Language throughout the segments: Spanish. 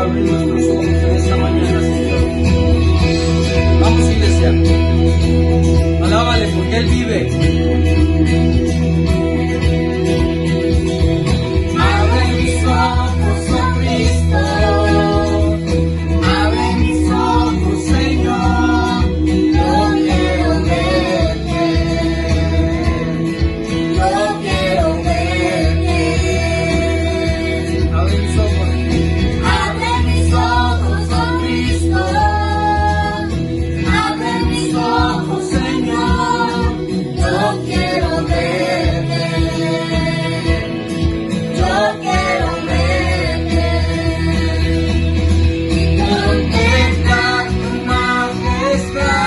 abre nuestros ojos en esta mañana, Señor. Vamos, iglesia. Alábale porque Él vive. Abre mis ojos, oh Cristo. Abre mis ojos, Señor. Yo quiero verte. Yo quiero verte. Abre mis ojos. Abre mis ojos, oh Cristo. Abre mis ojos, Señor. Yo quiero verte. Yo quiero verte. Y contemplar tu majestad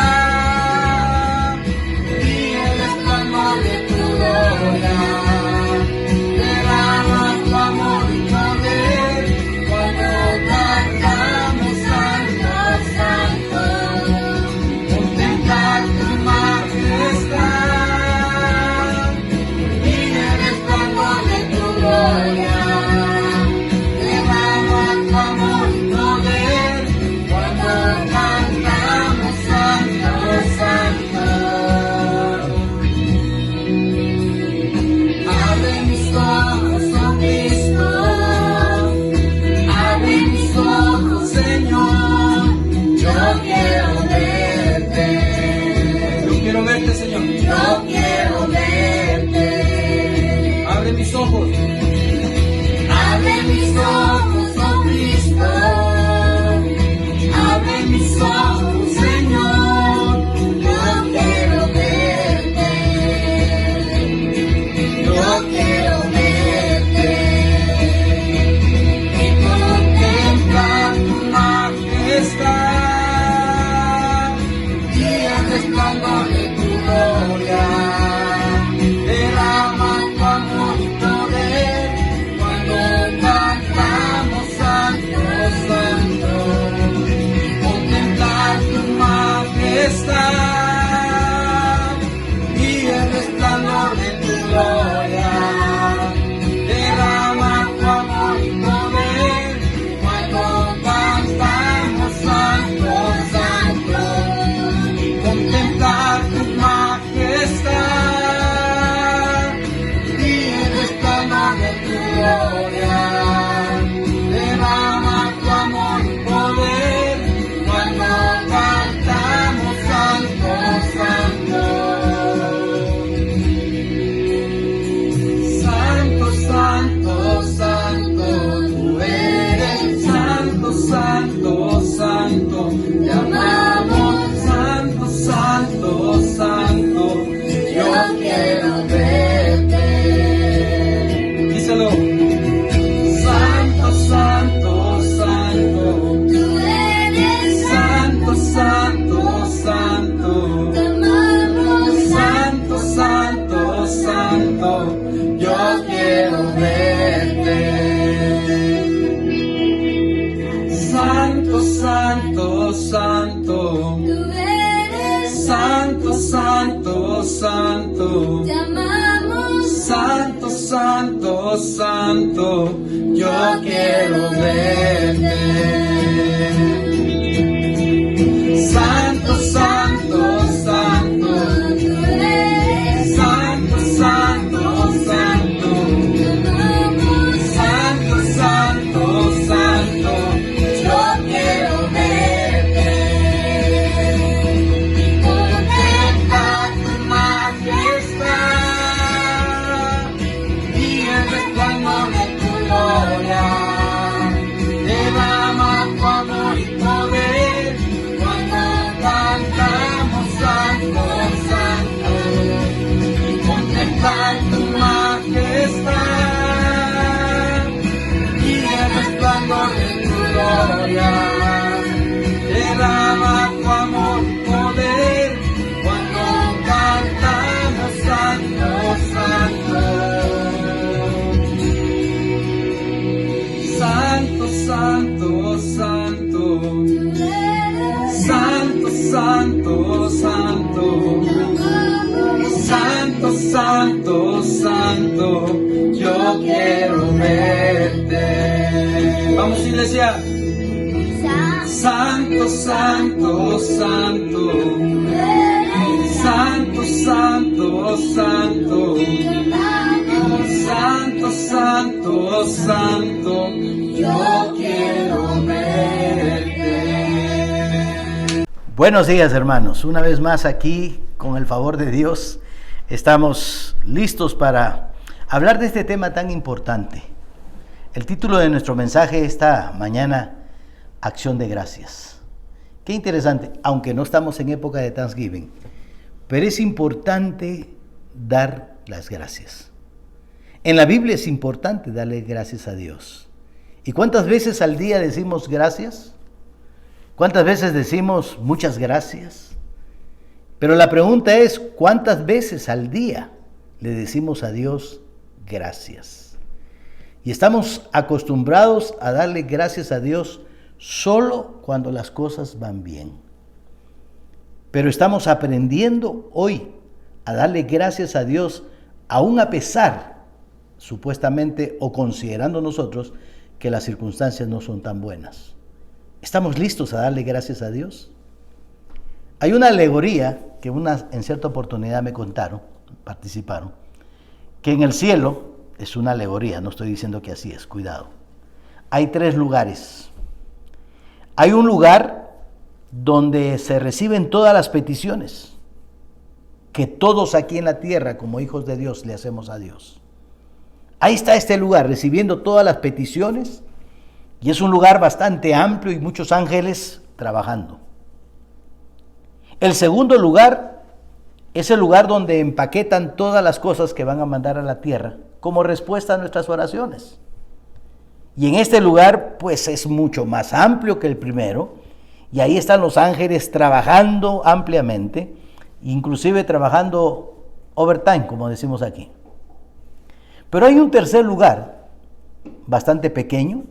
y el resplandor de tu gloria. Derrama tu amor y poder cuando cantamos Santo, Santo. Contemplar tu majestad y el resplandor de tu gloria. Derrama tu amor y poder cuando cantamos Santo, Santo. Abre mis ojos, oh Cristo. Abre mis ojos, Señor. Yo quiero verte. Yo quiero verte, Señor. Yo quiero verte. Abre mis ojos. Abre mis ojos, oh Cristo. Abre mis ojos, Señor. Yo quiero verte. Yo quiero verte. Y contemplar tu majestad y el resplandor de tu gloria. Derrama tu amor y poder cuando cantamos Santo, Santo. Contemplar tu majestad y el resplandor de tu gloria. Derrama tu amor y poder cuando cantamos Santo, Santo. Contemplar tu majestad y el resplandor de tu gloria. Derrama tu amor y poder cuando cantamos Santo, Santo. Santo, Santo, Santo, tú eres Santo, Santo, Santo. te amamos. Santo, Santo, Santo. Yo quiero verte. Díselo. Santo, Santo, Santo. Tú eres Santo, Santo, Santo. te amamos. Santo, Santo, Santo. Yo quiero verte. Santo, Santo, Santo. Tú eres Santo, Santo, Santo. te amamos. Santo, Santo, Santo. Yo quiero verte. Santo, Santo, Santo. Tú eres Santo, Santo, Santo. te amamos. Santo, Santo, Santo. Yo quiero verte. Contemplar tu majestad y el resplandor de tu gloria. Derrama tu amor y poder cuando cantamos Santo, Santo. Y contemplar tu majestad y el resplandor de tu gloria. Derrama tu amor y poder cuando cantamos Santo, Santo. Santo, Santo, Santo. Tú eres Santo, Santo, Santo. Santo, Santo, Santo. Yo quiero verte. Vamos, iglesia. santo, santo. Santo, santo, santo. Santo, santo, santo. Yo quiero verte. Buenos días, hermanos. Una vez más aquí, con el favor de Dios, estamos listos para hablar de este tema tan importante. El título de nuestro mensaje esta mañana: Acción de Gracias. Qué interesante, aunque no estamos en época de Thanksgiving, pero es importante dar las gracias. En la Biblia es importante darle gracias a Dios. ¿Y cuántas veces al día decimos gracias? ¿Cuántas veces decimos muchas gracias? Pero la pregunta es, ¿cuántas veces al día le decimos a Dios gracias? Y estamos acostumbrados a darle gracias a Dios solo cuando las cosas van bien. Pero estamos aprendiendo hoy a darle gracias a Dios aún a pesar, supuestamente, o considerando nosotros que las circunstancias no son tan buenas. ¿Estamos listos a darle gracias a Dios? Hay una alegoría que en cierta oportunidad me contaron, participaron, que en el cielo es una alegoría, no estoy diciendo que así es, cuidado. Hay 3 lugares. Hay un lugar donde se reciben todas las peticiones que todos aquí en la tierra, como hijos de Dios, le hacemos a Dios. Ahí está este lugar, recibiendo todas las peticiones, y es un lugar bastante amplio y muchos ángeles trabajando. El segundo lugar es el lugar donde empaquetan todas las cosas que van a mandar a la tierra como respuesta a nuestras oraciones. Y en este lugar pues es mucho más amplio que el primero, y ahí están los ángeles trabajando ampliamente, inclusive trabajando overtime, como decimos aquí. Pero hay un tercer lugar, bastante pequeño,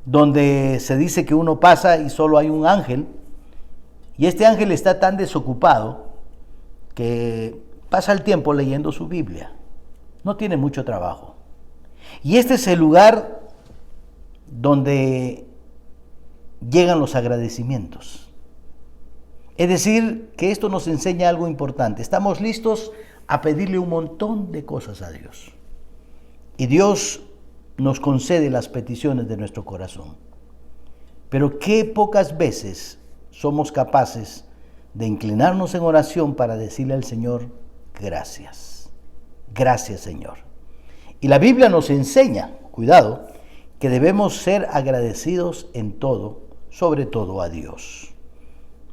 donde se dice que uno pasa y solo hay un ángel, y este ángel está tan desocupado que pasa el tiempo leyendo su Biblia. No tiene mucho trabajo. Y este es el lugar donde llegan los agradecimientos. Es decir, que esto nos enseña algo importante. Estamos listos a pedirle un montón de cosas a Dios. Y Dios nos concede las peticiones de nuestro corazón. Pero qué pocas veces somos capaces de inclinarnos en oración para decirle al Señor, gracias. Gracias, Señor. Y la Biblia nos enseña, cuidado, que debemos ser agradecidos en todo, sobre todo a Dios.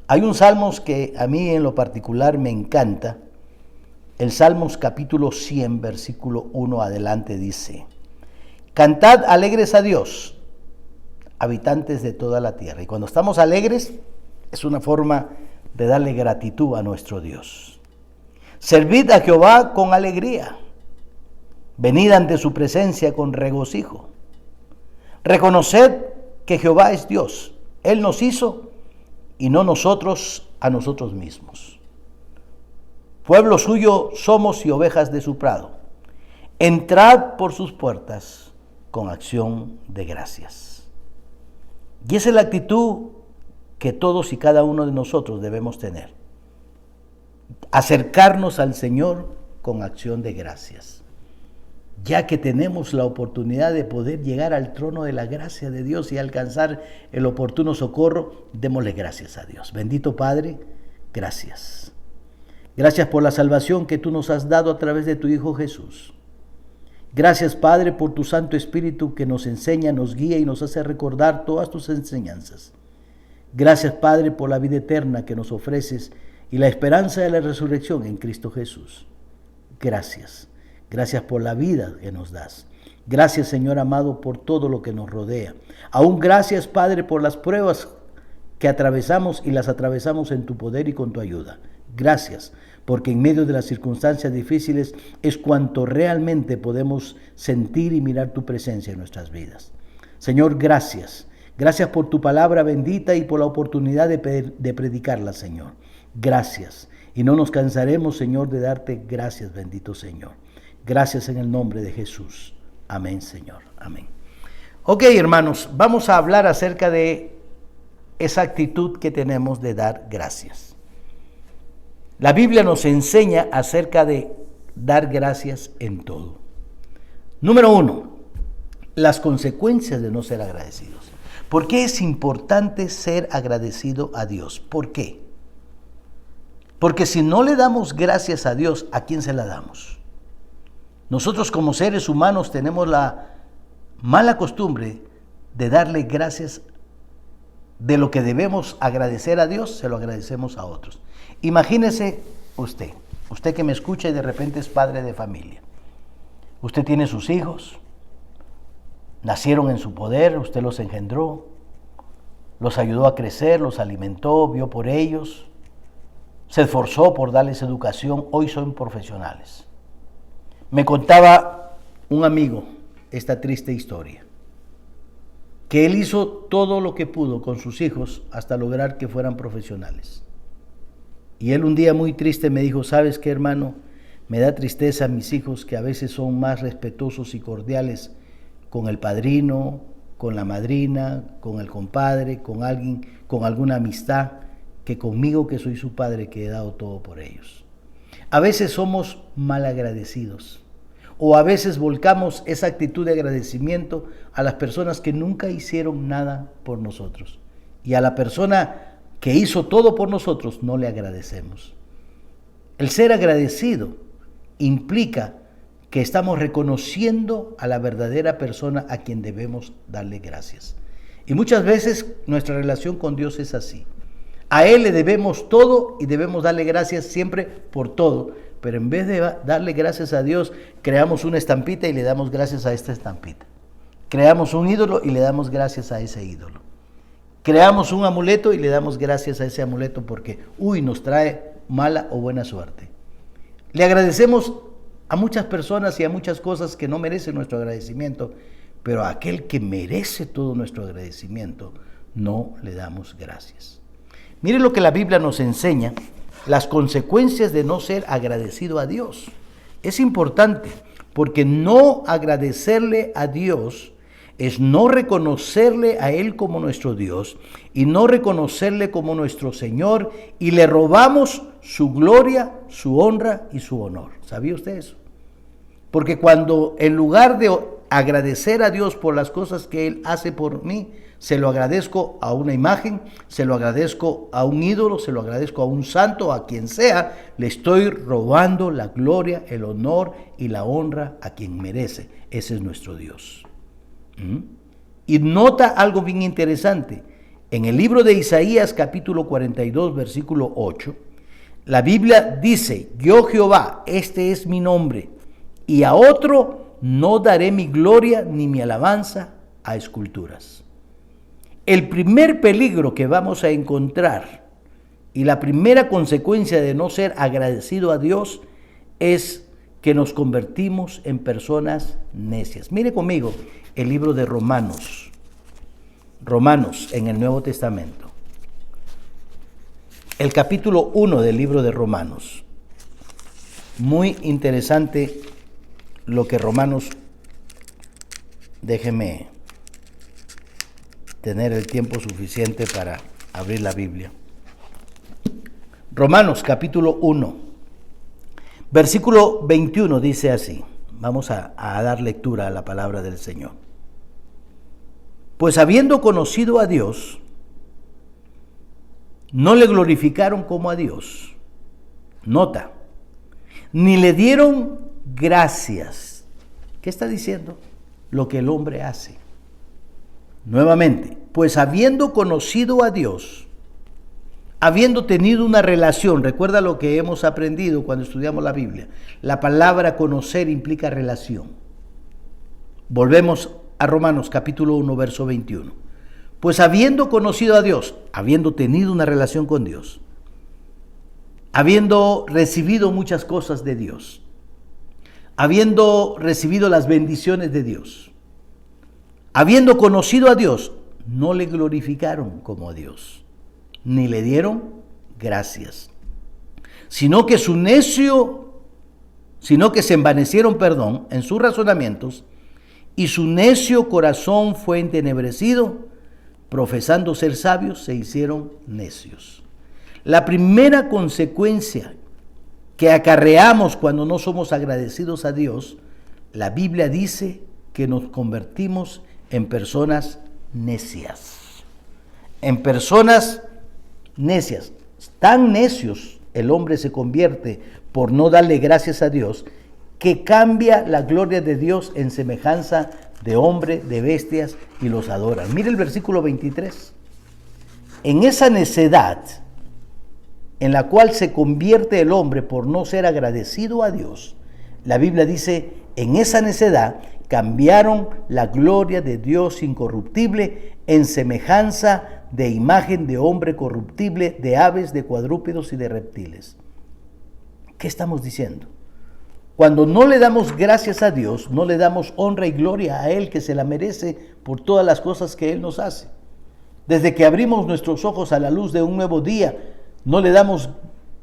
Hay un Salmos que a mí en lo particular me encanta. El Salmos capítulo 100, versículo 1 adelante dice: Cantad alegres a Dios, habitantes de toda la tierra. Y cuando estamos alegres, es una forma de darle gratitud a nuestro Dios. Servid a Jehová con alegría. Venid ante su presencia con regocijo. Reconoced que Jehová es Dios. Él nos hizo y no nosotros a nosotros mismos. Pueblo suyo somos y ovejas de su prado. Entrad por sus puertas con acción de gracias. Y esa es la actitud que todos y cada uno de nosotros debemos tener. Acercarnos al Señor con acción de gracias. Ya que tenemos la oportunidad de poder llegar al trono de la gracia de Dios y alcanzar el oportuno socorro, démosle gracias a Dios. Bendito Padre, gracias. Gracias por la salvación que tú nos has dado a través de tu Hijo Jesús. Gracias, Padre, por tu Santo Espíritu que nos enseña, nos guía y nos hace recordar todas tus enseñanzas. Gracias, Padre, por la vida eterna que nos ofreces y la esperanza de la resurrección en Cristo Jesús. Gracias. Gracias por la vida que nos das. Gracias, Señor amado, por todo lo que nos rodea. Aún gracias, Padre, por las pruebas que atravesamos y las atravesamos en tu poder y con tu ayuda. Gracias, porque en medio de las circunstancias difíciles es cuanto realmente podemos sentir y mirar tu presencia en nuestras vidas. Señor, gracias. Gracias por tu palabra bendita y por la oportunidad de predicarla, Señor. Gracias. Y no nos cansaremos, Señor, de darte gracias, bendito Señor. Gracias en el nombre de Jesús. Amén, Señor. Amén. Ok, hermanos, vamos a hablar acerca de esa actitud que tenemos de dar gracias. La Biblia nos enseña acerca de dar gracias en todo. Número 1, las consecuencias de no ser agradecidos. ¿Por qué es importante ser agradecido a Dios? ¿Por qué? Porque si no le damos gracias a Dios, ¿a quién se la damos? Nosotros como seres humanos tenemos la mala costumbre de darle gracias de lo que debemos agradecer a Dios, se lo agradecemos a otros. Imagínese usted que me escucha y de repente es padre de familia. Usted tiene sus hijos, nacieron en su poder, usted los engendró, los ayudó a crecer, los alimentó, vio por ellos, se esforzó por darles educación, hoy son profesionales. Me contaba un amigo esta triste historia, que él hizo todo lo que pudo con sus hijos hasta lograr que fueran profesionales. Y él un día muy triste me dijo, ¿sabes qué, hermano? Me da tristeza a mis hijos que a veces son más respetuosos y cordiales con el padrino, con la madrina, con el compadre, con alguien, con alguna amistad, que conmigo que soy su padre, que he dado todo por ellos. A veces somos malagradecidos, o a veces volcamos esa actitud de agradecimiento a las personas que nunca hicieron nada por nosotros. Y a la persona que hizo todo por nosotros no le agradecemos. El ser agradecido implica que estamos reconociendo a la verdadera persona a quien debemos darle gracias. Y muchas veces nuestra relación con Dios es así. A Él le debemos todo y debemos darle gracias siempre por todo. Pero en vez de darle gracias a Dios, creamos una estampita y le damos gracias a esta estampita. Creamos un ídolo y le damos gracias a ese ídolo. Creamos un amuleto y le damos gracias a ese amuleto porque, nos trae mala o buena suerte. Le agradecemos a muchas personas y a muchas cosas que no merecen nuestro agradecimiento, pero a aquel que merece todo nuestro agradecimiento, no le damos gracias. Mire lo que la Biblia nos enseña, las consecuencias de no ser agradecido a Dios. Es importante, porque no agradecerle a Dios es no reconocerle a Él como nuestro Dios y no reconocerle como nuestro Señor, y le robamos su gloria, su honra y su honor. ¿Sabía usted eso? Porque cuando en lugar de agradecer a Dios por las cosas que Él hace por mí, se lo agradezco a una imagen, se lo agradezco a un ídolo, se lo agradezco a un santo, a quien sea, le estoy robando la gloria, el honor y la honra a quien merece. Ese es nuestro Dios. Y nota algo bien interesante. En el libro de Isaías, capítulo 42, versículo 8, la Biblia dice, yo Jehová, este es mi nombre, y a otro no daré mi gloria ni mi alabanza a esculturas. El primer peligro que vamos a encontrar y la primera consecuencia de no ser agradecido a Dios es que nos convertimos en personas necias. Mire conmigo el libro de Romanos en el Nuevo Testamento. El capítulo 1 del libro de Romanos. Muy interesante lo que Romanos, déjeme tener el tiempo suficiente para abrir la Biblia. Romanos capítulo 1, versículo 21 dice así. Vamos a dar lectura a la palabra del Señor. Pues habiendo conocido a Dios, no le glorificaron como a Dios. Nota, ni le dieron gracias. ¿Qué está diciendo? Lo que el hombre hace. Nuevamente, pues habiendo conocido a Dios, habiendo tenido una relación, recuerda lo que hemos aprendido cuando estudiamos la Biblia, la palabra conocer implica relación. Volvemos a Romanos capítulo 1, verso 21. Pues habiendo conocido a Dios, habiendo tenido una relación con Dios, habiendo recibido muchas cosas de Dios, habiendo recibido las bendiciones de Dios, habiendo conocido a Dios, no le glorificaron como a Dios, ni le dieron gracias, sino que se envanecieron, en sus razonamientos, y su necio corazón fue entenebrecido, profesando ser sabios, se hicieron necios. La primera consecuencia que acarreamos cuando no somos agradecidos a Dios, la Biblia dice que nos convertimos en personas necias. En personas necias. Tan necios el hombre se convierte por no darle gracias a Dios, que cambia la gloria de Dios en semejanza de hombre, de bestias, y los adoran. Mire el versículo 23. En esa necedad en la cual se convierte el hombre por no ser agradecido a Dios, la Biblia dice, en esa necedad cambiaron la gloria de Dios incorruptible en semejanza de imagen de hombre corruptible, de aves, de cuadrúpedos y de reptiles. ¿Qué estamos diciendo? Cuando no le damos gracias a Dios, no le damos honra y gloria a Él, que se la merece por todas las cosas que Él nos hace. Desde que abrimos nuestros ojos a la luz de un nuevo día, no le damos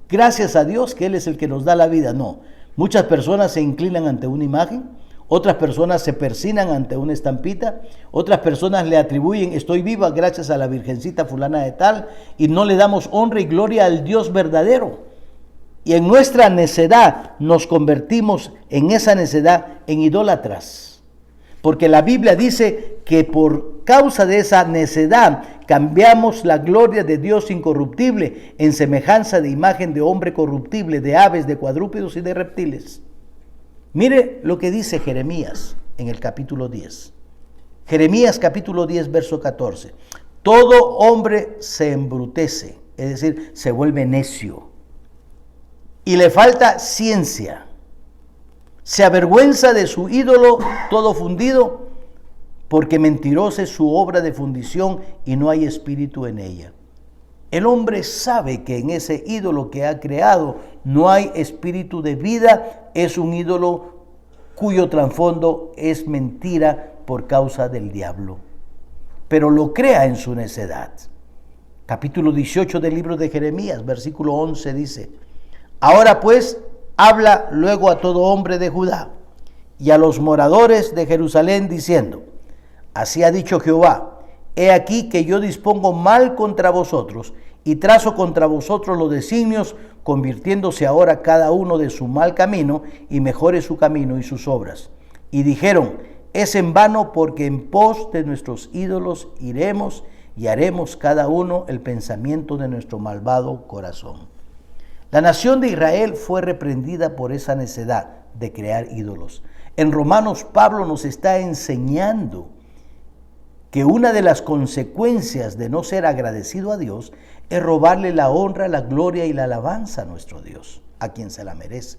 gracias a Dios, que Él es el que nos da la vida. No. Muchas personas se inclinan ante una imagen, otras personas se persignan ante una estampita, otras personas le atribuyen, estoy viva gracias a la Virgencita fulana de tal, y no le damos honra y gloria al Dios verdadero. Y en nuestra necedad nos convertimos en esa necedad en idólatras. Porque la Biblia dice que por causa de esa necedad cambiamos la gloria de Dios incorruptible en semejanza de imagen de hombre corruptible, de aves, de cuadrúpedos y de reptiles. Mire lo que dice Jeremías en el capítulo 10. Jeremías capítulo 10, verso 14. Todo hombre se embrutece, es decir, se vuelve necio, y le falta ciencia. Se avergüenza de su ídolo todo fundido, porque mentirosa es su obra de fundición y no hay espíritu en ella. El hombre sabe que en ese ídolo que ha creado no hay espíritu de vida, es un ídolo cuyo trasfondo es mentira por causa del diablo. Pero lo crea en su necedad. Capítulo 18 del libro de Jeremías, versículo 11 dice: Ahora pues, habla luego a todo hombre de Judá y a los moradores de Jerusalén diciendo: Así ha dicho Jehová, he aquí que yo dispongo mal contra vosotros y trazo contra vosotros los designios, convirtiéndose ahora cada uno de su mal camino y mejore su camino y sus obras. Y dijeron: es en vano, porque en pos de nuestros ídolos iremos y haremos cada uno el pensamiento de nuestro malvado corazón. La nación de Israel fue reprendida por esa necedad de crear ídolos. En Romanos, Pablo nos está enseñando que una de las consecuencias de no ser agradecido a Dios es robarle la honra, la gloria y la alabanza a nuestro Dios, a quien se la merece.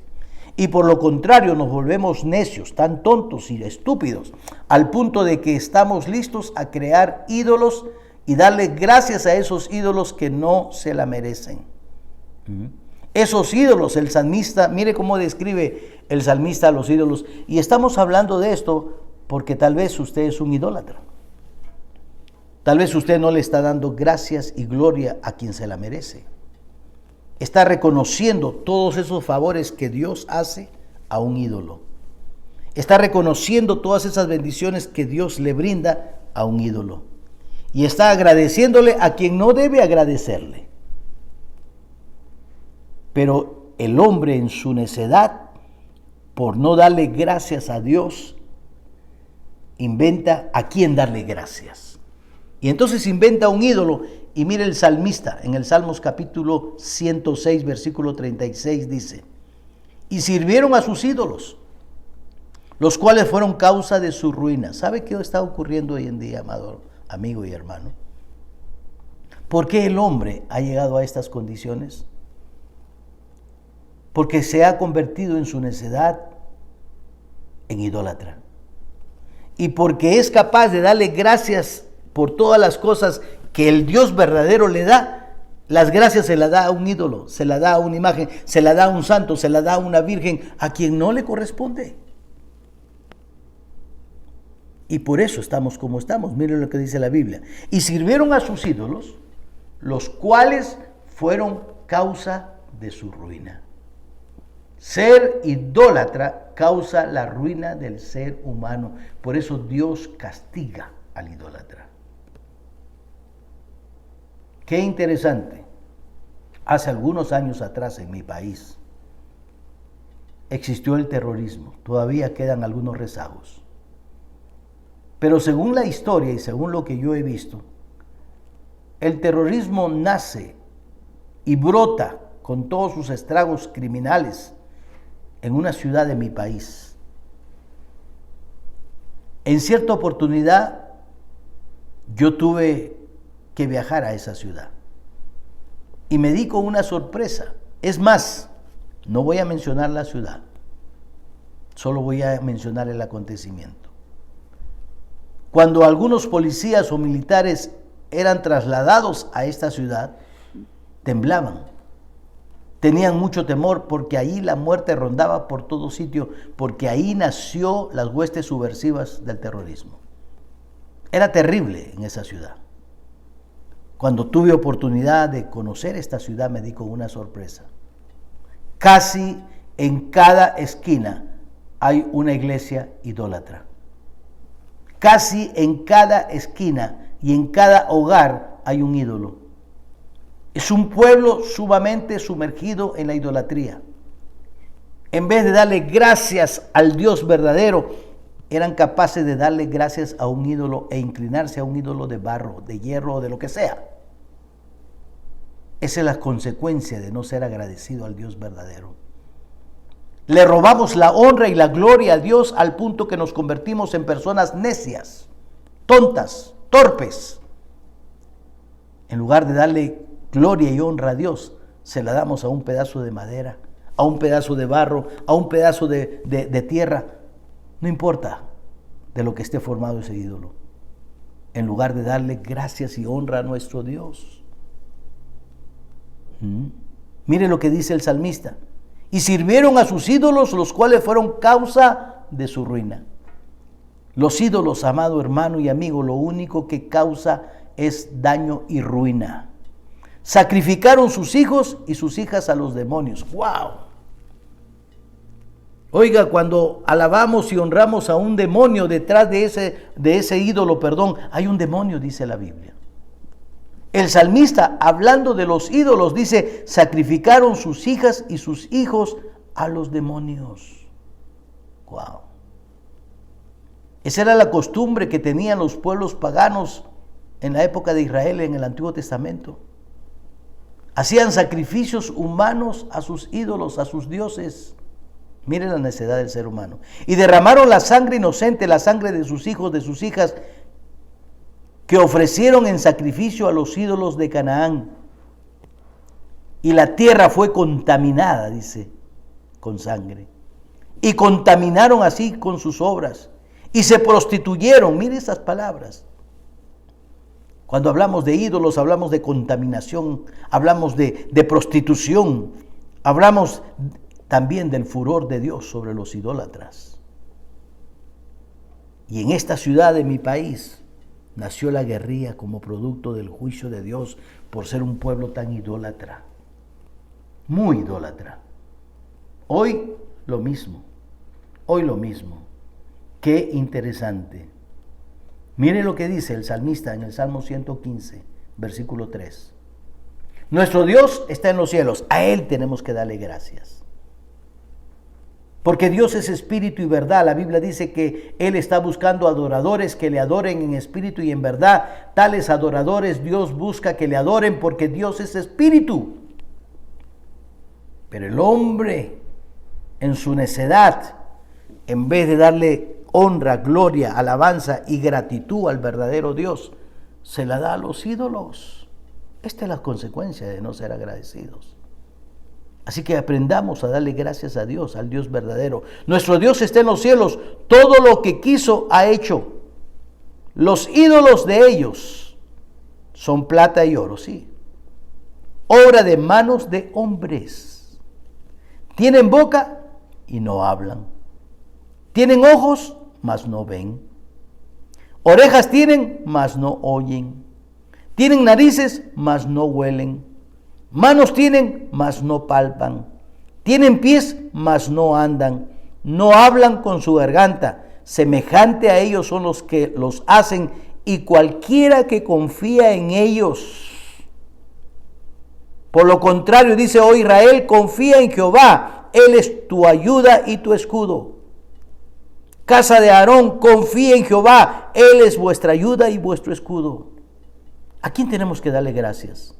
Y por lo contrario nos volvemos necios, tan tontos y estúpidos, al punto de que estamos listos a crear ídolos y darle gracias a esos ídolos que no se la merecen. Esos ídolos, el salmista, mire cómo describe el salmista a los ídolos. Y estamos hablando de esto porque tal vez usted es un idólatra. Tal vez usted no le está dando gracias y gloria a quien se la merece. Está reconociendo todos esos favores que Dios hace a un ídolo. Está reconociendo todas esas bendiciones que Dios le brinda a un ídolo. Y está agradeciéndole a quien no debe agradecerle. Pero el hombre en su necedad, por no darle gracias a Dios, inventa a quién darle gracias. Y entonces inventa un ídolo. Y mire el salmista, en el Salmos capítulo 106, versículo 36 dice: y sirvieron a sus ídolos, los cuales fueron causa de su ruina. ¿Sabe qué está ocurriendo hoy en día, amado amigo y hermano? ¿Por qué el hombre ha llegado a estas condiciones? Porque se ha convertido en su necedad en idólatra. Y porque es capaz de darle gracias por todas las cosas que el Dios verdadero le da, las gracias se las da a un ídolo, se las da a una imagen, se las da a un santo, se las da a una virgen, a quien no le corresponde. Y por eso estamos como estamos. Miren lo que dice la Biblia. Y sirvieron a sus ídolos, los cuales fueron causa de su ruina. Ser idólatra causa la ruina del ser humano. Por eso Dios castiga al idólatra. Qué interesante. Hace algunos años atrás en mi país existió el terrorismo. Todavía quedan algunos rezagos. Pero según la historia y según lo que yo he visto, el terrorismo nace y brota con todos sus estragos criminales en una ciudad de mi país. En cierta oportunidad yo tuve que viajar a esa ciudad y me di con una sorpresa. Es más, no voy a mencionar la ciudad, solo voy a mencionar el acontecimiento. Cuando algunos policías o militares eran trasladados a esta ciudad, temblaban, tenían mucho temor porque ahí la muerte rondaba por todo sitio, porque ahí nació las huestes subversivas del terrorismo. Era terrible en esa ciudad. Cuando tuve oportunidad de conocer esta ciudad me di con una sorpresa. Casi en cada esquina hay una iglesia idólatra. Casi en cada esquina y en cada hogar hay un ídolo. Es un pueblo sumamente sumergido en la idolatría. En vez de darle gracias al Dios verdadero, eran capaces de darle gracias a un ídolo e inclinarse a un ídolo de barro, de hierro o de lo que sea. Esa es la consecuencia de no ser agradecido al Dios verdadero. Le robamos la honra y la gloria a Dios al punto que nos convertimos en personas necias, tontas, torpes. En lugar de darle gloria y honra a Dios, se la damos a un pedazo de madera, a un pedazo de barro, a un pedazo de tierra. No importa de lo que esté formado ese ídolo. En lugar de darle gracias y honra a nuestro Dios. Mire lo que dice el salmista. Y sirvieron a sus ídolos, los cuales fueron causa de su ruina. Los ídolos, amado hermano y amigo, lo único que causa es daño y ruina. Sacrificaron sus hijos y sus hijas a los demonios. ¡Wow! Oiga, cuando alabamos y honramos a un demonio, detrás de ese ídolo, hay un demonio, dice la Biblia. El salmista, hablando de los ídolos, dice, sacrificaron sus hijas y sus hijos a los demonios. ¡Wow! Esa era la costumbre que tenían los pueblos paganos en la época de Israel, en el Antiguo Testamento. Hacían sacrificios humanos a sus ídolos, a sus dioses. Miren la necedad del ser humano. Y derramaron la sangre inocente, la sangre de sus hijos, de sus hijas, que ofrecieron en sacrificio a los ídolos de Canaán. Y la tierra fue contaminada, dice, con sangre. Y contaminaron así con sus obras. Y se prostituyeron. Mire esas palabras. Cuando hablamos de ídolos, hablamos de contaminación, hablamos de prostitución, hablamos también del furor de Dios sobre los idólatras. Y en esta ciudad de mi país nació la guerrilla como producto del juicio de Dios por ser un pueblo tan idólatra, muy idólatra. Hoy lo mismo, Qué interesante. Mire lo que dice el salmista en el Salmo 115, versículo 3. Nuestro Dios está en los cielos, a Él tenemos que darle gracias. Porque Dios es espíritu y verdad. La Biblia dice que Él está buscando adoradores que le adoren en espíritu y en verdad. Tales adoradores Dios busca que le adoren porque Dios es espíritu. Pero el hombre, en su necedad, en vez de darle honra, gloria, alabanza y gratitud al verdadero Dios, se la da a los ídolos. Esta es la consecuencia de no ser agradecidos. Así que aprendamos a darle gracias a Dios, al Dios verdadero. Nuestro Dios está en los cielos. Todo lo que quiso ha hecho. Los ídolos de ellos son plata y oro, sí. Obra de manos de hombres. Tienen boca y no hablan. Tienen ojos, mas no ven. Orejas tienen, mas no oyen. Tienen narices, mas no huelen. Manos tienen, mas no palpan. Tienen pies, mas no andan. No hablan con su garganta. Semejante a ellos son los que los hacen, y cualquiera que confía en ellos. Por lo contrario, dice: oh Israel, confía en Jehová, Él es tu ayuda y tu escudo. Casa de Aarón, confía en Jehová, Él es vuestra ayuda y vuestro escudo. ¿A quién tenemos que darle gracias?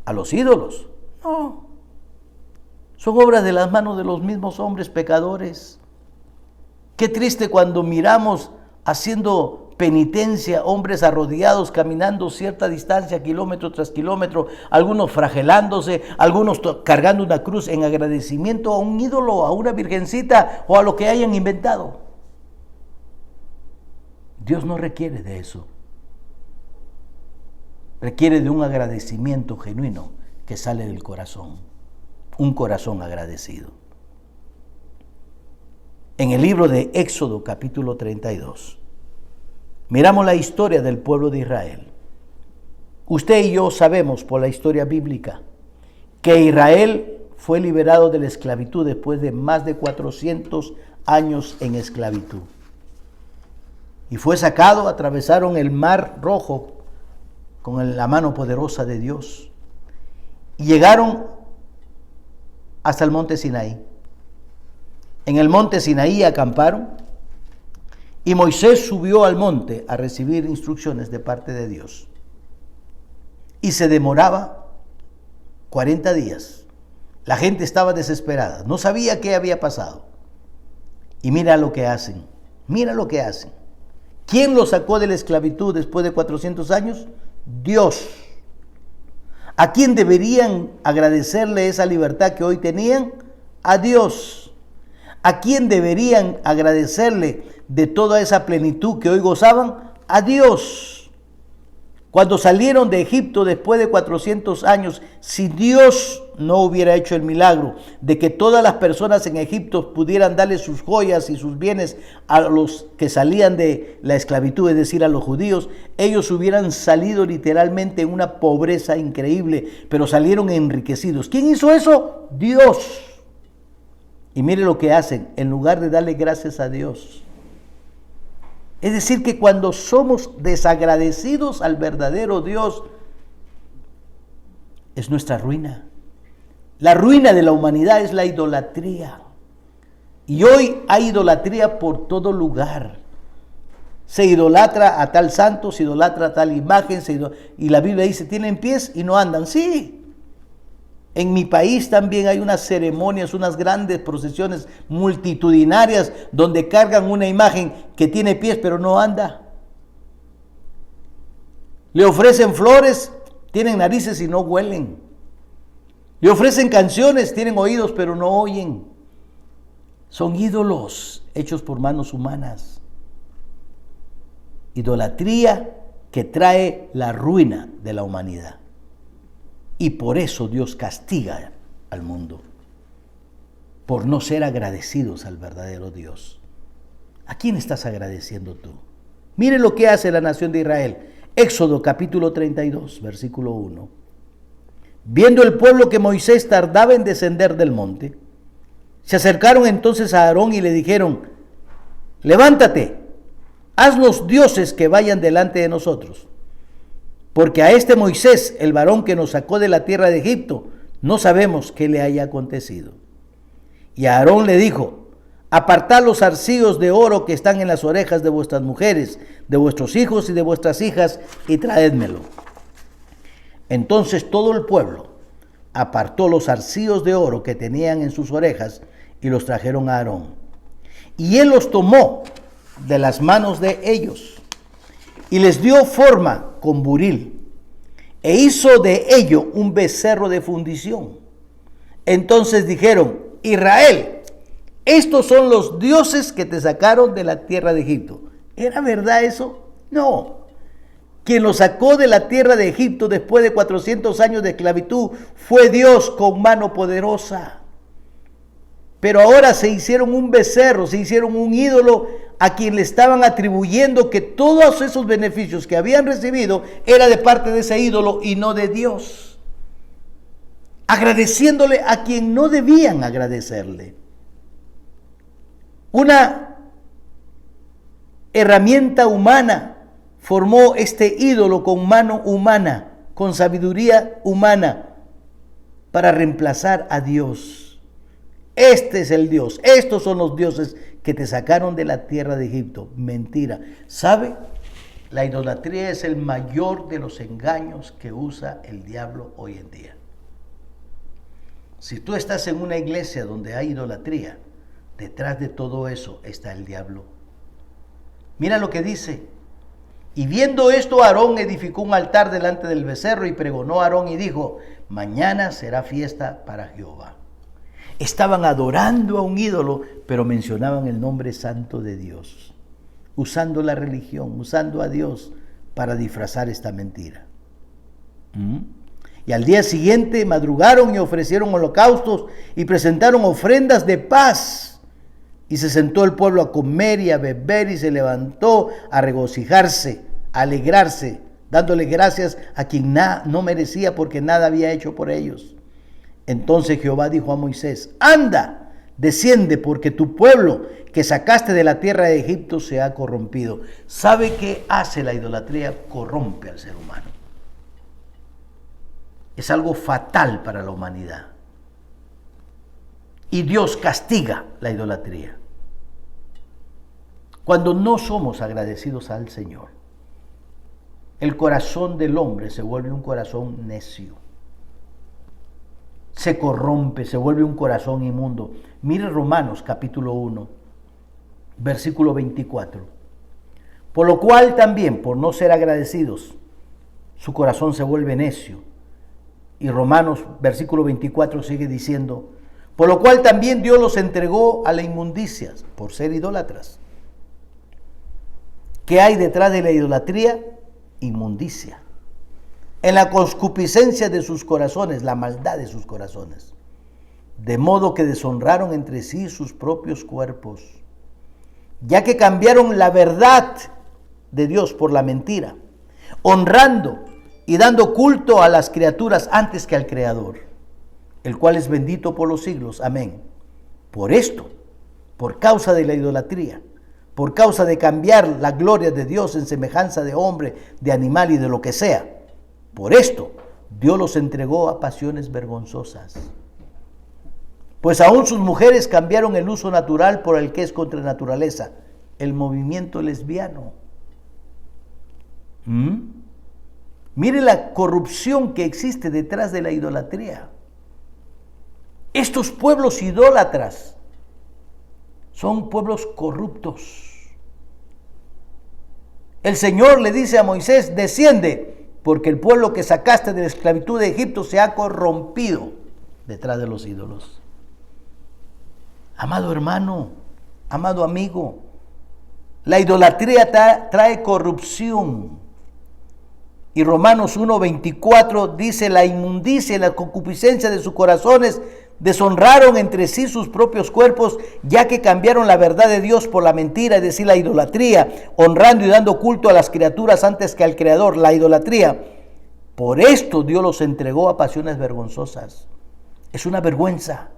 ¿A los ídolos? No. Son obras de las manos de los mismos hombres pecadores. Qué triste cuando miramos haciendo penitencia, hombres arrodillados, caminando cierta distancia, kilómetro tras kilómetro, algunos fragelándose, algunos cargando una cruz en agradecimiento a un ídolo, a una virgencita o a lo que hayan inventado. Dios no requiere de eso. Requiere de un agradecimiento genuino que sale del corazón, un corazón agradecido. En el libro de Éxodo capítulo 32, miramos la historia del pueblo de Israel. Usted y yo sabemos por la historia bíblica que Israel fue liberado de la esclavitud después de más de 400 años en esclavitud. Y fue sacado, atravesaron el Mar Rojo con la mano poderosa de Dios. Y llegaron hasta el monte Sinaí. En el monte Sinaí acamparon y Moisés subió al monte a recibir instrucciones de parte de Dios. Y se demoraba 40 días. La gente estaba desesperada, no sabía qué había pasado. Y mira lo que hacen, mira lo que hacen. ¿Quién los sacó de la esclavitud después de 400 años? Dios. ¿A quién deberían agradecerle esa libertad que hoy tenían? A Dios. ¿A quién deberían agradecerle de toda esa plenitud que hoy gozaban? A Dios. Cuando salieron de Egipto después de 400 años, si Dios no hubiera hecho el milagro de que todas las personas en Egipto pudieran darle sus joyas y sus bienes a los que salían de la esclavitud, es decir, a los judíos, ellos hubieran salido literalmente en una pobreza increíble, pero salieron enriquecidos. ¿Quién hizo eso? Dios. Y mire lo que hacen, en lugar de darle gracias a Dios. Es decir, que cuando somos desagradecidos al verdadero Dios, es nuestra ruina. La ruina de la humanidad es la idolatría. Y hoy hay idolatría por todo lugar. Se idolatra a tal santo, se idolatra a tal imagen, y la Biblia dice, tienen pies y no andan. Sí. En mi país también hay unas ceremonias, unas grandes procesiones multitudinarias donde cargan una imagen que tiene pies pero no anda. Le ofrecen flores, tienen narices y no huelen. Le ofrecen canciones, tienen oídos pero no oyen. Son ídolos hechos por manos humanas. Idolatría que trae la ruina de la humanidad. Y por eso Dios castiga al mundo, por no ser agradecidos al verdadero Dios. ¿A quién estás agradeciendo tú? Mire lo que hace la nación de Israel. Éxodo capítulo 32, versículo 1. Viendo el pueblo que Moisés tardaba en descender del monte, se acercaron entonces a Aarón y le dijeron, levántate, haznos dioses que vayan delante de nosotros. Porque a este Moisés, el varón que nos sacó de la tierra de Egipto, no sabemos qué le haya acontecido. Y Aarón le dijo, apartad los zarcillos de oro que están en las orejas de vuestras mujeres, de vuestros hijos y de vuestras hijas, y traédmelo. Entonces todo el pueblo apartó los zarcillos de oro que tenían en sus orejas y los trajeron a Aarón. Y él los tomó de las manos de ellos y les dio forma con buril, e hizo de ello un becerro de fundición. Entonces dijeron, Israel, estos son los dioses que te sacaron de la tierra de Egipto. ¿Era verdad eso? No. Quien los sacó de la tierra de Egipto después de 400 años de esclavitud fue Dios con mano poderosa. Pero ahora se hicieron un becerro, se hicieron un ídolo a quien le estaban atribuyendo que todos esos beneficios que habían recibido era de parte de ese ídolo y no de Dios. Agradeciéndole a quien no debían agradecerle. Una herramienta humana formó este ídolo con mano humana, con sabiduría humana. para reemplazar a Dios. Este es el Dios, estos son los dioses que te sacaron de la tierra de Egipto. Mentira. ¿Sabe? La idolatría es el mayor de los engaños que usa el diablo hoy en día. Si tú estás en una iglesia donde hay idolatría, detrás de todo eso está el diablo. Mira lo que dice. Y viendo esto, Aarón edificó un altar delante del becerro y pregonó a Aarón y dijo: mañana será fiesta para Jehová. Estaban adorando a un ídolo, pero mencionaban el nombre santo de Dios, usando la religión, usando a Dios para disfrazar esta mentira. Y al día siguiente madrugaron y ofrecieron holocaustos y presentaron ofrendas de paz. Y se sentó el pueblo a comer y a beber y se levantó a regocijarse, a alegrarse, dándole gracias a quien no merecía porque nada había hecho por ellos. Entonces Jehová dijo a Moisés: anda, desciende, porque tu pueblo que sacaste de la tierra de Egipto se ha corrompido. ¿Sabe qué hace la idolatría? Corrompe al ser humano. Es algo fatal para la humanidad. Y Dios castiga la idolatría. Cuando no somos agradecidos al Señor, el corazón del hombre se vuelve un corazón necio. Se corrompe, se vuelve un corazón inmundo. Mire Romanos capítulo 1, versículo 24. Por lo cual también, por no ser agradecidos, su corazón se vuelve necio. Y Romanos versículo 24 sigue diciendo: por lo cual también Dios los entregó a la inmundicia, por ser idólatras. ¿Qué hay detrás de la idolatría? Inmundicia. En la concupiscencia de sus corazones, la maldad de sus corazones. De modo que deshonraron entre sí sus propios cuerpos, ya que cambiaron la verdad de Dios por la mentira, honrando y dando culto a las criaturas antes que al Creador, el cual es bendito por los siglos. Amén. Por esto, por causa de la idolatría, por causa de cambiar la gloria de Dios en semejanza de hombre, de animal y de lo que sea, por esto Dios los entregó a pasiones vergonzosas. Pues aún sus mujeres cambiaron el uso natural por el que es contra naturaleza, el movimiento lesbiano. Mire la corrupción que existe detrás de la idolatría. Estos pueblos idólatras son pueblos corruptos. El Señor le dice a Moisés: desciende, porque el pueblo que sacaste de la esclavitud de Egipto se ha corrompido detrás de los ídolos. Amado hermano, amado amigo, la idolatría trae corrupción. Y Romanos 1:24 dice: la inmundicia y la concupiscencia de sus corazones deshonraron entre sí sus propios cuerpos, ya que cambiaron la verdad de Dios por la mentira, es decir, la idolatría, honrando y dando culto a las criaturas antes que al Creador, la idolatría. Por esto Dios los entregó a pasiones vergonzosas. Es una vergüenza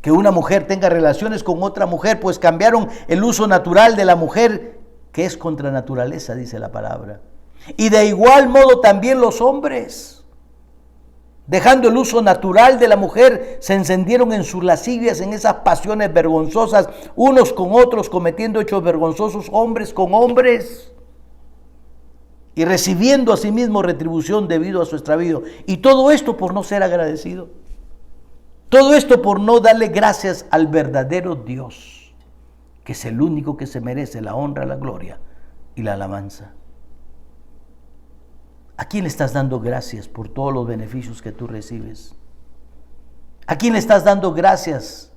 que una mujer tenga relaciones con otra mujer, pues cambiaron el uso natural de la mujer, que es contra naturaleza, dice la palabra. Y de igual modo también los hombres, dejando el uso natural de la mujer, se encendieron en sus lascivias, en esas pasiones vergonzosas, unos con otros, cometiendo hechos vergonzosos, hombres con hombres, y recibiendo a sí mismo retribución debido a su extravío. Y todo esto por no ser agradecido. Todo esto por no darle gracias al verdadero Dios, que es el único que se merece la honra, la gloria y la alabanza. ¿A quién le estás dando gracias por todos los beneficios que tú recibes? ¿A quién le estás dando gracias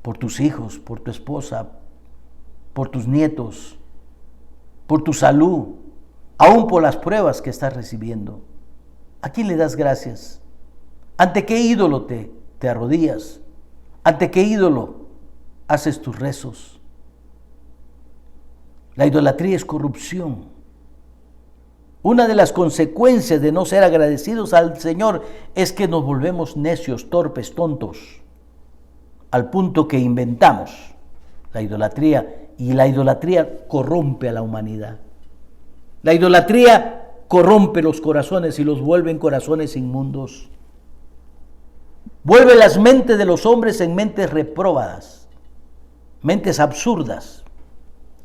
por tus hijos, por tu esposa, por tus nietos, por tu salud, aún por las pruebas que estás recibiendo? ¿A quién le das gracias? ¿Ante qué ídolo te arrodillas? ¿Ante qué ídolo haces tus rezos? La idolatría es corrupción. Una de las consecuencias de no ser agradecidos al Señor es que nos volvemos necios, torpes, tontos, al punto que inventamos la idolatría, y la idolatría corrompe a la humanidad. La idolatría corrompe los corazones y los vuelve en corazones inmundos. Vuelve las mentes de los hombres en mentes reprobadas, mentes absurdas,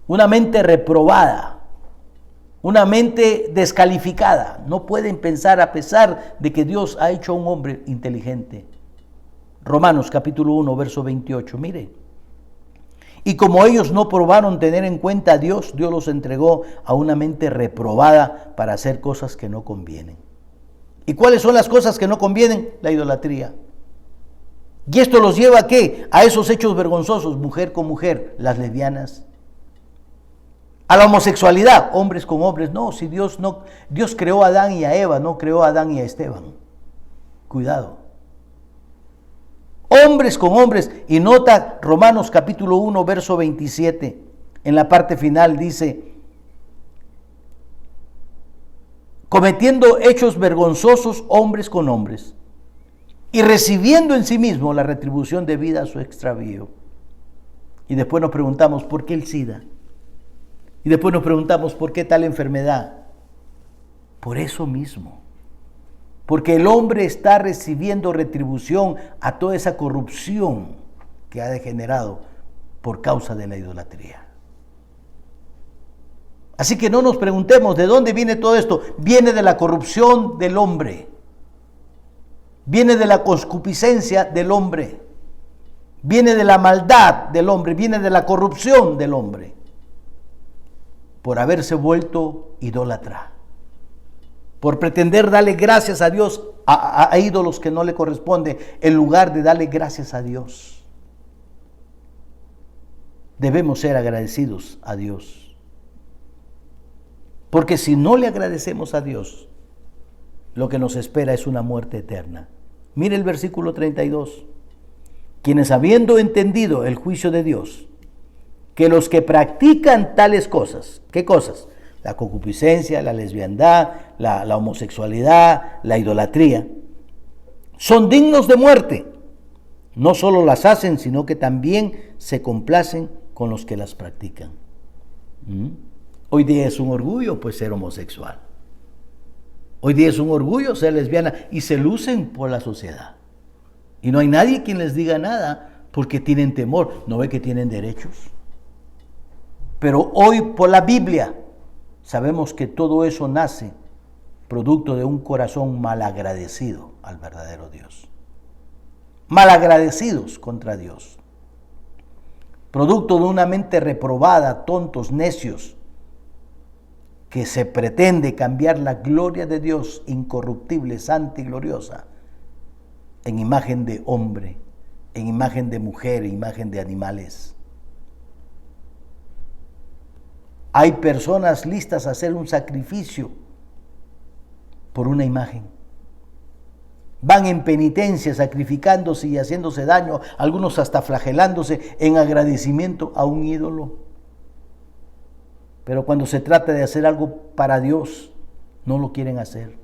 una mente reprobada, una mente descalificada. No pueden pensar a pesar de que Dios ha hecho a un hombre inteligente. Romanos capítulo 1, verso 28, mire. Y como ellos no probaron tener en cuenta a Dios, Dios los entregó a una mente reprobada para hacer cosas que no convienen. ¿Y cuáles son las cosas que no convienen? La idolatría. Y esto los lleva ¿a qué? A esos hechos vergonzosos, mujer con mujer, las lesbianas. A la homosexualidad, hombres con hombres. No, si Dios creó a Adán y a Eva, no creó a Adán y a Esteban. Cuidado. Hombres con hombres. Y nota Romanos capítulo 1, verso 27. En la parte final dice, cometiendo hechos vergonzosos hombres con hombres, y recibiendo en sí mismo la retribución debida a su extravío. Y después nos preguntamos, ¿por qué el SIDA? Y después nos preguntamos, ¿por qué tal enfermedad? Por eso mismo. Porque el hombre está recibiendo retribución a toda esa corrupción que ha degenerado por causa de la idolatría. Así que no nos preguntemos, ¿de dónde viene todo esto? Viene de la corrupción del hombre. Viene de la concupiscencia del hombre. Viene de la maldad del hombre. Viene de la corrupción del hombre. Por haberse vuelto idólatra. Por pretender darle gracias a Dios a ídolos que no le corresponde, en lugar de darle gracias a Dios. Debemos ser agradecidos a Dios. Porque si no le agradecemos a Dios, lo que nos espera es una muerte eterna. Mire el versículo 32. Quienes habiendo entendido el juicio de Dios, que los que practican tales cosas, ¿qué cosas? La concupiscencia, la lesbiandad, la homosexualidad, la idolatría, son dignos de muerte. No solo las hacen, sino que también se complacen con los que las practican. Hoy día es un orgullo pues ser homosexual. Hoy día es un orgullo ser lesbiana y se lucen por la sociedad. Y no hay nadie quien les diga nada porque tienen temor. ¿No ve que tienen derechos? Pero hoy por la Biblia sabemos que todo eso nace producto de un corazón malagradecido al verdadero Dios. Malagradecidos contra Dios. Producto de una mente reprobada, tontos, necios, que se pretende cambiar la gloria de Dios incorruptible, santa y gloriosa en imagen de hombre, en imagen de mujer, en imagen de animales. Hay personas listas a hacer un sacrificio por una imagen. Van en penitencia, sacrificándose y haciéndose daño, algunos hasta flagelándose en agradecimiento a un ídolo. Pero cuando se trata de hacer algo para Dios, no lo quieren hacer.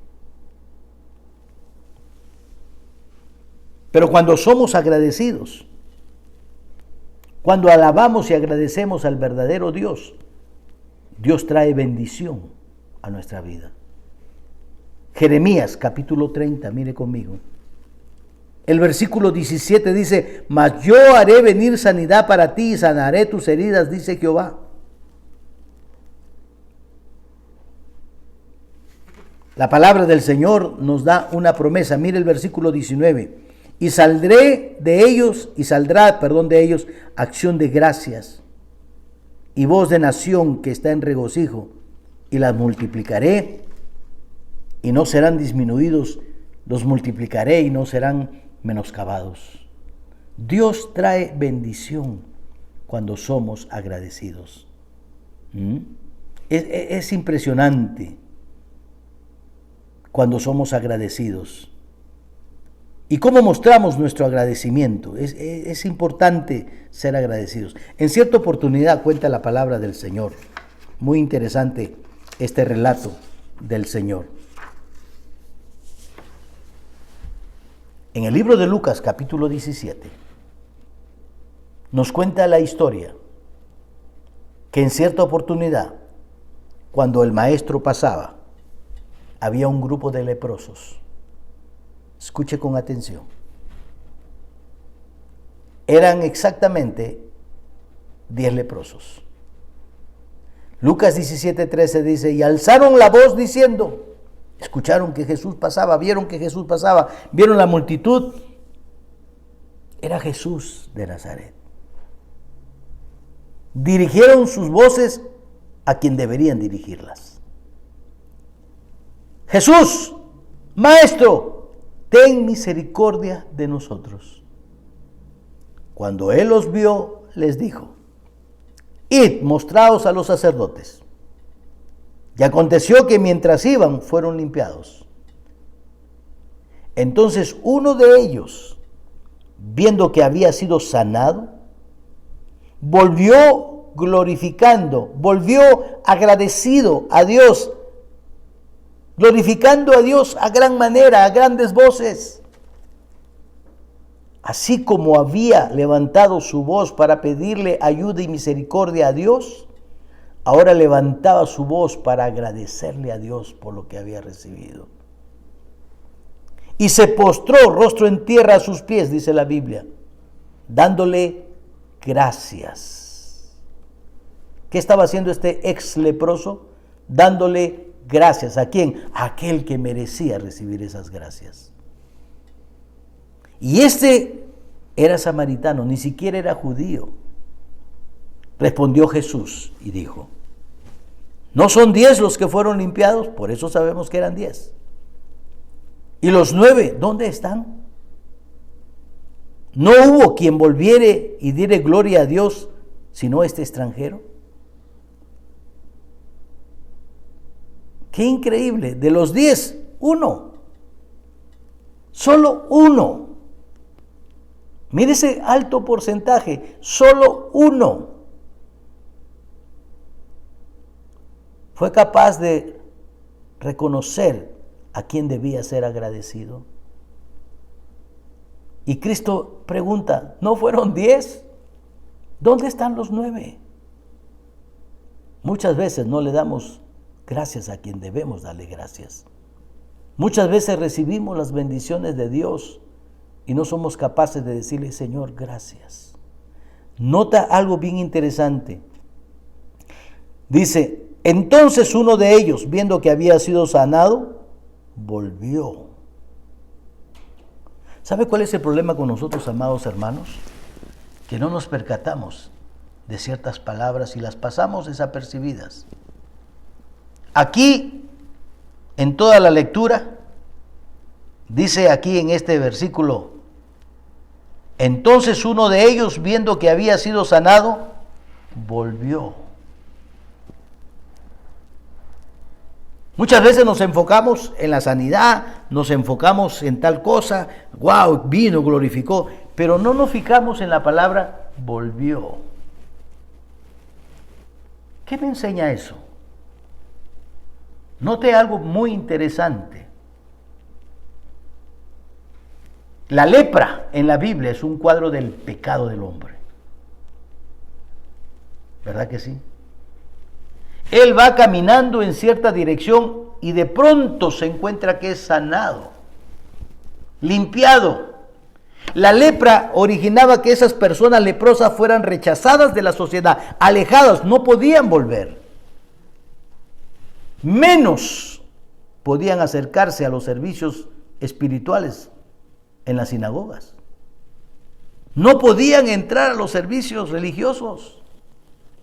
Pero cuando somos agradecidos, cuando alabamos y agradecemos al verdadero Dios, Dios trae bendición a nuestra vida. Jeremías capítulo 30, mire conmigo. El versículo 17 dice, mas yo haré venir sanidad para ti y sanaré tus heridas, dice Jehová. La palabra del Señor nos da una promesa. Mire el versículo 19. Y saldrá de ellos acción de gracias y voz de nación que está en regocijo, y las multiplicaré y no serán disminuidos, los multiplicaré y no serán menoscabados. Dios trae bendición cuando somos agradecidos. Es impresionante cuando somos agradecidos. ¿Y cómo mostramos nuestro agradecimiento? Es importante ser agradecidos. En cierta oportunidad cuenta la palabra del Señor. Muy interesante este relato del Señor. En el libro de Lucas, capítulo 17, nos cuenta la historia que en cierta oportunidad, cuando el maestro pasaba, había un grupo de leprosos. Escuche con atención. Eran exactamente 10 leprosos. Lucas 17:13 dice, y alzaron la voz diciendo, escucharon que Jesús pasaba, vieron que Jesús pasaba, vieron la multitud. Era Jesús de Nazaret. Dirigieron sus voces a quien deberían dirigirlas. Jesús, Maestro, ten misericordia de nosotros. Cuando él los vio, les dijo, id, mostraos a los sacerdotes. Y aconteció que mientras iban, fueron limpiados. Entonces uno de ellos, viendo que había sido sanado, volvió glorificando, volvió agradecido a Dios, glorificando a Dios a gran manera, a grandes voces. Así como había levantado su voz para pedirle ayuda y misericordia a Dios, ahora levantaba su voz para agradecerle a Dios por lo que había recibido. Y se postró rostro en tierra a sus pies, dice la Biblia, dándole gracias. ¿Qué estaba haciendo este ex leproso? Dándole gracias. ¿A quién? A aquel que merecía recibir esas gracias. Y este era samaritano, ni siquiera era judío. Respondió Jesús y dijo, ¿no son 10 los que fueron limpiados? Por eso sabemos que eran 10. ¿Y los 9 dónde están? ¿No hubo quien volviere y diere gloria a Dios, sino este extranjero? ¡Qué increíble! De los 10, 1. Solo 1. Mire ese alto porcentaje, solo 1 fue capaz de reconocer a quien debía ser agradecido. Y Cristo pregunta, ¿no fueron 10? ¿Dónde están los 9? Muchas veces no le damos gracias a quien debemos darle gracias. Muchas veces recibimos las bendiciones de Dios y no somos capaces de decirle, Señor, gracias. Nota algo bien interesante. Dice, entonces uno de ellos, viendo que había sido sanado, volvió. ¿Sabe cuál es el problema con nosotros, amados hermanos? Que no nos percatamos de ciertas palabras y las pasamos desapercibidas. Aquí, en toda la lectura, dice aquí en este versículo, entonces uno de ellos, viendo que había sido sanado, volvió. Muchas veces nos enfocamos en la sanidad, nos enfocamos en tal cosa, wow, vino, glorificó, pero no nos fijamos en la palabra volvió. ¿Qué me enseña eso? Note algo muy interesante. La lepra en la Biblia es un cuadro del pecado del hombre. ¿Verdad que sí? Él va caminando en cierta dirección y de pronto se encuentra que es sanado, limpiado. La lepra originaba que esas personas leprosas fueran rechazadas de la sociedad, alejadas, no podían volver. Menos podían acercarse a los servicios espirituales en las sinagogas. No podían entrar a los servicios religiosos.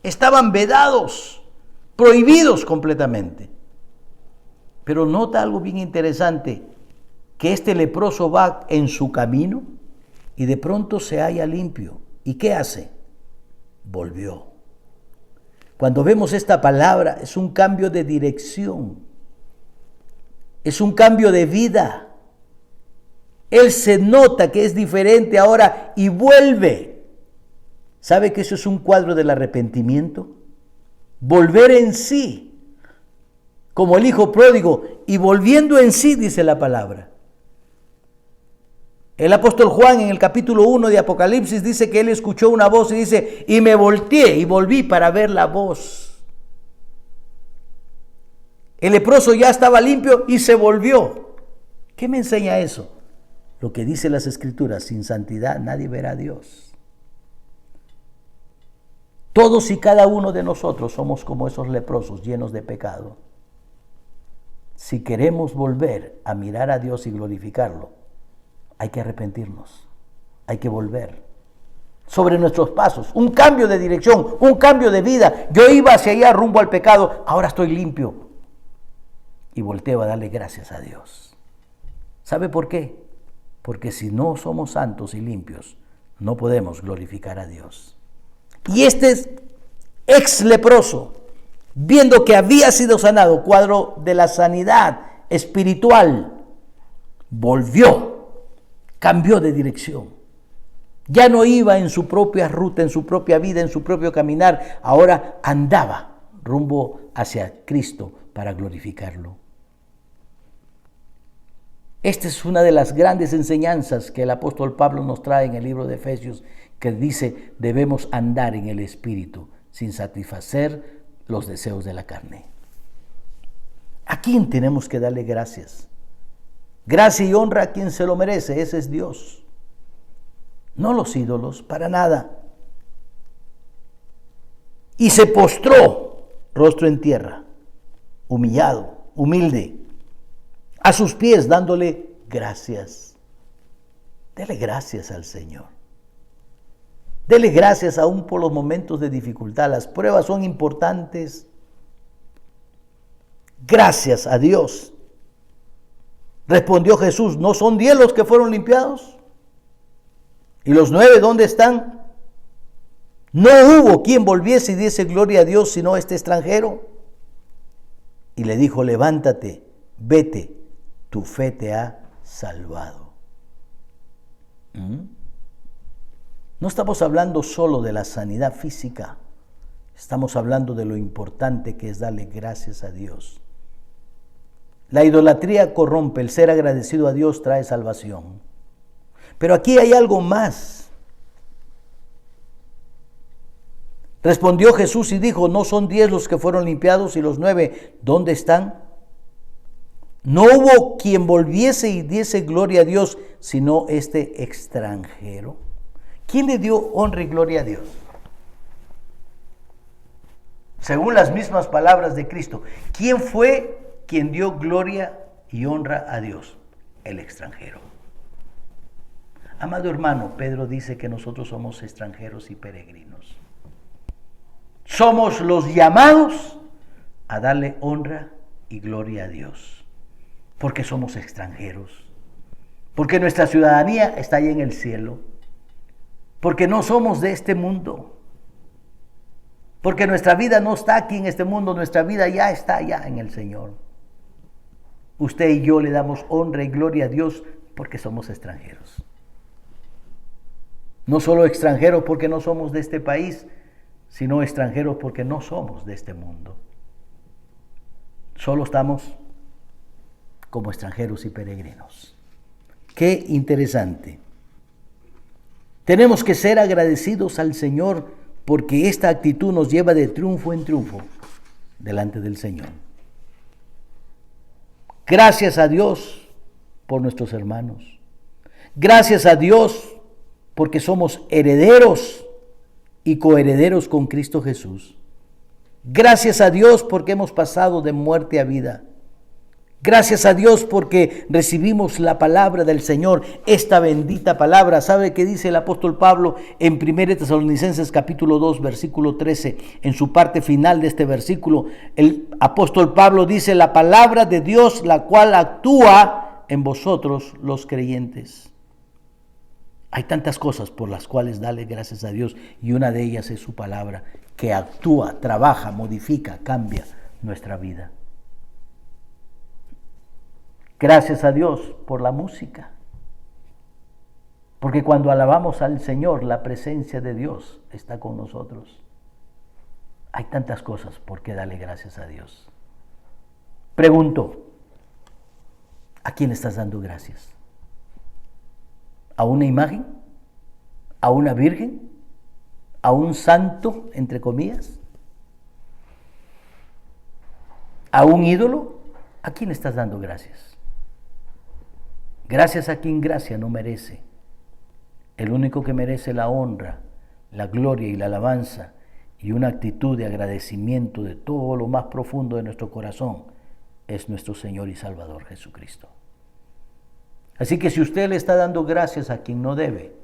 Estaban vedados, prohibidos completamente. Pero nota algo bien interesante, que este leproso va en su camino y de pronto se halla limpio. ¿Y qué hace? Volvió. Cuando vemos esta palabra, es un cambio de dirección, es un cambio de vida. Él se nota que es diferente ahora y vuelve. ¿Sabe que eso es un cuadro del arrepentimiento? Volver en sí, como el hijo pródigo, y volviendo en sí, dice la palabra. El apóstol Juan en el capítulo 1 de Apocalipsis dice que él escuchó una voz y dice, y me volteé y volví para ver la voz. El leproso ya estaba limpio y se volvió. ¿Qué me enseña eso? Lo que dice las Escrituras: sin santidad nadie verá a Dios. Todos y cada uno de nosotros somos como esos leprosos llenos de pecado. Si queremos volver a mirar a Dios y glorificarlo, hay que arrepentirnos, hay que volver sobre nuestros pasos, un cambio de dirección, un cambio de vida. Yo iba hacia allá rumbo al pecado, ahora estoy limpio y volteo a darle gracias a Dios. ¿Sabe por qué? Porque si no somos santos y limpios, no podemos glorificar a Dios. Y este ex leproso, viendo que había sido sanado, cuadro de la sanidad espiritual, volvió, cambió de dirección. Ya no iba en su propia ruta, en su propia vida, en su propio caminar. Ahora andaba rumbo hacia Cristo para glorificarlo. Esta es una de las grandes enseñanzas que el apóstol Pablo nos trae en el libro de Efesios, que dice: debemos andar en el Espíritu sin satisfacer los deseos de la carne. ¿A quién tenemos que darle gracias? Gracia y honra a quien se lo merece, ese es Dios. No los ídolos, para nada. Y se postró, rostro en tierra, humillado, humilde, a sus pies, dándole gracias. Dele gracias al Señor. Dele gracias aún por los momentos de dificultad. Las pruebas son importantes. Gracias a Dios. Respondió Jesús: ¿no son 10 los que fueron limpiados? ¿Y los 9 dónde están? No hubo quien volviese y diese gloria a Dios sino este extranjero. Y le dijo: levántate, vete, tu fe te ha salvado. No estamos hablando solo de la sanidad física, estamos hablando de lo importante que es darle gracias a Dios. La idolatría corrompe, el ser agradecido a Dios trae salvación. Pero aquí hay algo más. Respondió Jesús y dijo: ¿no son 10 los que fueron limpiados y los 9 dónde están? No hubo quien volviese y diese gloria a Dios sino este extranjero. ¿Quién le dio honra y gloria a Dios? Según las mismas palabras de Cristo, ¿quién fue quien dio gloria y honra a Dios? El extranjero. Amado hermano, Pedro dice que nosotros somos extranjeros y peregrinos. Somos los llamados a darle honra y gloria a Dios, porque somos extranjeros, porque nuestra ciudadanía está ahí en el cielo, porque no somos de este mundo, porque nuestra vida no está aquí en este mundo, nuestra vida ya está allá en el Señor. Usted y yo le damos honra y gloria a Dios porque somos extranjeros. No solo extranjeros porque no somos de este país, sino extranjeros porque no somos de este mundo. Solo estamos como extranjeros y peregrinos. Qué interesante. Tenemos que ser agradecidos al Señor porque esta actitud nos lleva de triunfo en triunfo delante del Señor. Gracias a Dios por nuestros hermanos. Gracias a Dios porque somos herederos y coherederos con Cristo Jesús. Gracias a Dios porque hemos pasado de muerte a vida. Gracias a Dios porque recibimos la palabra del Señor, esta bendita palabra. ¿Sabe qué dice el apóstol Pablo en 1 Tesalonicenses capítulo 2, versículo 13? En su parte final de este versículo, el apóstol Pablo dice: la palabra de Dios, la cual actúa en vosotros los creyentes. Hay tantas cosas por las cuales darle gracias a Dios, y una de ellas es su palabra, que actúa, trabaja, modifica, cambia nuestra vida. Gracias a Dios por la música, porque cuando alabamos al Señor, la presencia de Dios está con nosotros. Hay tantas cosas por qué darle gracias a Dios. Pregunto, ¿a quién estás dando gracias? ¿A una imagen? ¿A una virgen? ¿A un santo, entre comillas? ¿A un ídolo? ¿A quién estás dando gracias? Gracias a quien gracia no merece. El único que merece la honra, la gloria y la alabanza y una actitud de agradecimiento de todo lo más profundo de nuestro corazón es nuestro Señor y Salvador Jesucristo. Así que si usted le está dando gracias a quien no debe,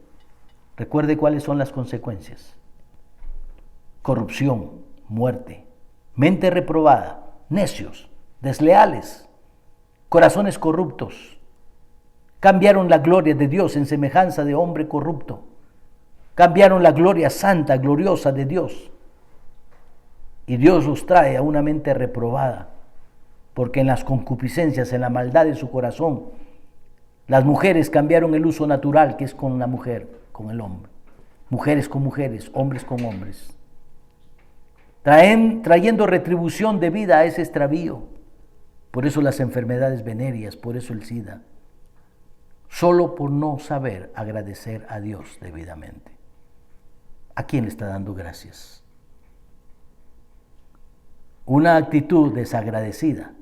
recuerde cuáles son las consecuencias. Corrupción, muerte, mente reprobada, necios, desleales, corazones corruptos. Cambiaron la gloria de Dios en semejanza de hombre corrupto. Cambiaron la gloria santa, gloriosa de Dios. Y Dios los trae a una mente reprobada, porque en las concupiscencias, en la maldad de su corazón, las mujeres cambiaron el uso natural que es con la mujer, con el hombre. Mujeres con mujeres, hombres con hombres. Trayendo retribución de vida a ese extravío. Por eso las enfermedades venéreas, por eso el SIDA. Solo por no saber agradecer a Dios debidamente. ¿A quién le está dando gracias? Una actitud desagradecida,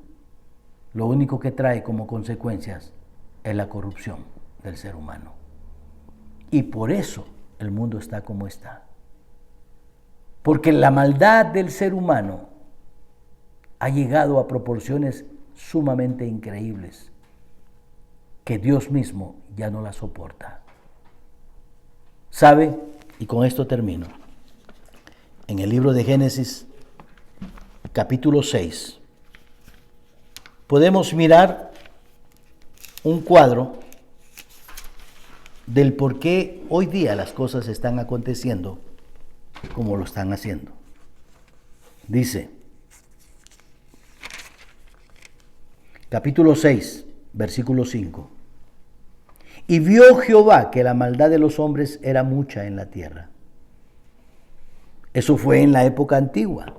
lo único que trae como consecuencias es la corrupción del ser humano. Y por eso el mundo está como está. Porque la maldad del ser humano ha llegado a proporciones sumamente increíbles que Dios mismo ya no la soporta. ¿Sabe? Y con esto termino. En el libro de Génesis, capítulo 6, podemos mirar un cuadro del por qué hoy día las cosas están aconteciendo como lo están haciendo. Dice, capítulo 6, versículo 5. Y vio Jehová que la maldad de los hombres era mucha en la tierra. Eso fue en la época antigua.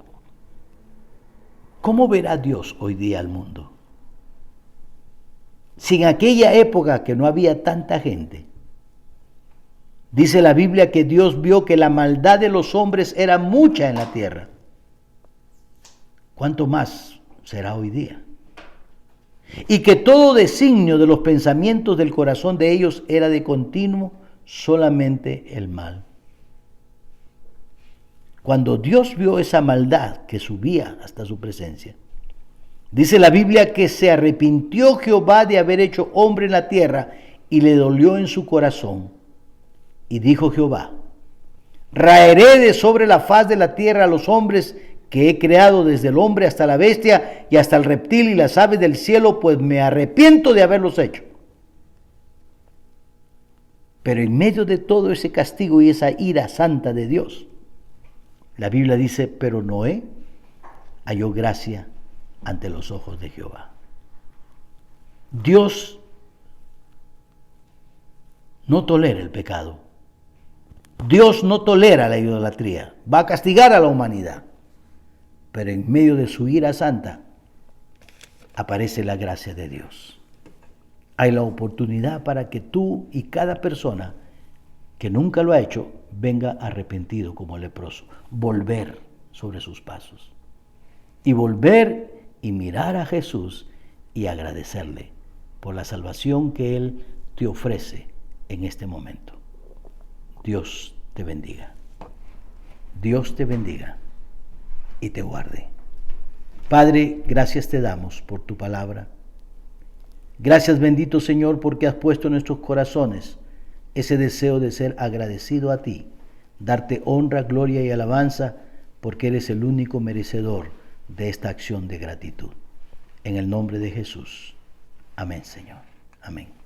¿Cómo verá Dios hoy día al mundo? Si en aquella época que no había tanta gente, dice la Biblia que Dios vio que la maldad de los hombres era mucha en la tierra. ¿Cuánto más será hoy día? Y que todo designio de los pensamientos del corazón de ellos era de continuo solamente el mal. Cuando Dios vio esa maldad que subía hasta su presencia, dice la Biblia que se arrepintió Jehová de haber hecho hombre en la tierra y le dolió en su corazón. Y dijo Jehová, raeré de sobre la faz de la tierra a los hombres que he creado, desde el hombre hasta la bestia y hasta el reptil y las aves del cielo, pues me arrepiento de haberlos hecho. Pero en medio de todo ese castigo y esa ira santa de Dios, la Biblia dice, pero Noé halló gracia ante los ojos de Jehová. Dios no tolera el pecado. Dios no tolera la idolatría. Va a castigar a la humanidad. Pero en medio de su ira santa aparece la gracia de Dios. Hay la oportunidad para que tú y cada persona que nunca lo ha hecho venga arrepentido como leproso, volver sobre sus pasos y volver y mirar a Jesús y agradecerle por la salvación que Él te ofrece en este momento. Dios te bendiga. Dios te bendiga y te guarde. Padre, gracias te damos por tu palabra. Gracias, bendito Señor, porque has puesto en nuestros corazones ese deseo de ser agradecido a ti, darte honra, gloria y alabanza, porque eres el único merecedor de esta acción de gratitud. En el nombre de Jesús. Amén, Señor. Amén.